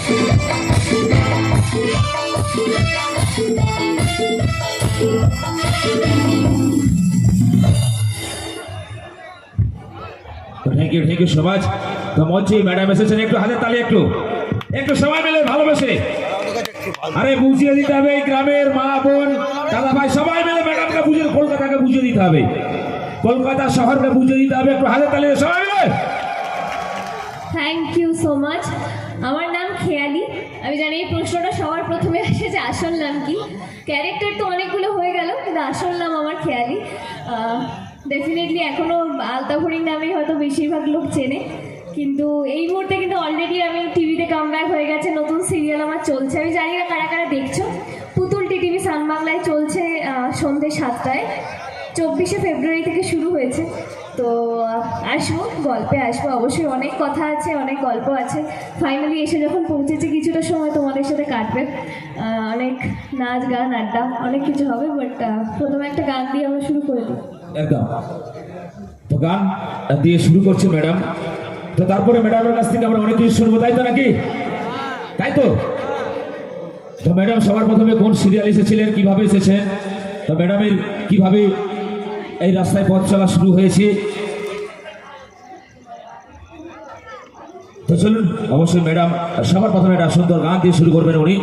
Thank you so much. তো মঞ্চে madam এসেছেন, একটু হাতের তালি, একটু একটু সবাই মিলে ভালোবেসে আরে বুঝিয়ে দিতে হবে এই গ্রামের মা বোন দাদা ভাই সবাই মিলে ম্যাডামকে বুঝিয়ে, কলকাতাকে বুঝিয়ে দিতে হবে, কলকাতা শহরকে বুঝিয়ে দিতে হবে। একটু হাতের তালি সবাই মিলে। Thank you so much. আমার নাম খেয়ালি। আমি জানি এই প্রশ্নটা সবার প্রথমে আসে যে আসল নাম কি। ক্যারেক্টার তো অনেকগুলো হয়ে গেল, কিন্তু আসল নাম আমার খেয়ালি। ডেফিনেটলি এখনও আলতাভরিং নামেই হয়তো বেশিরভাগ লোক চেনে, কিন্তু এই মুহূর্তে কিন্তু অলরেডি আমি টিভিতে কামব্যাক হয়ে গেছে, নতুন সিরিয়াল আমার চলছে। আমি জানি না কারা কারা দেখছো, পুতুল টিভি সান বাংলায় চলছে সন্ধ্যে 7টায়। 24শে ফেব্রুয়ারি থেকে শুরু হয়েছে। তো আসবো, গল্পে আসবো, অবশ্যই অনেক কথা আছে, অনেক গল্প আছে। ফাইনালি এসে যখন পৌঁছেছে কিছুটা সময় তোমাদের সাথে কাটবে, অনেক নাচ গান আড্ডা অনেক কিছু হবে। বাট প্রথমে একটা গান দিয়ে আমরা শুরু করে দিই। একদম, তো গান দিয়ে শুরু করছি ম্যাডাম। তো তারপরে ম্যাডামের কাছ থেকে আমরা অনেক কিছু শুনবো, তাই তো নাকি? তাই তো। তো ম্যাডাম সবার প্রথমে কোন সিরিয়াল এসেছিলেন, কিভাবে এসেছেন, তো ম্যাডামের কিভাবে এই রাস্তায় পথ চলা শুরু হয়েছে, তো চলুন অবশ্যই ম্যাডাম সবার প্রথমে একটা সুন্দর গান দিয়ে শুরু করবেন উনি।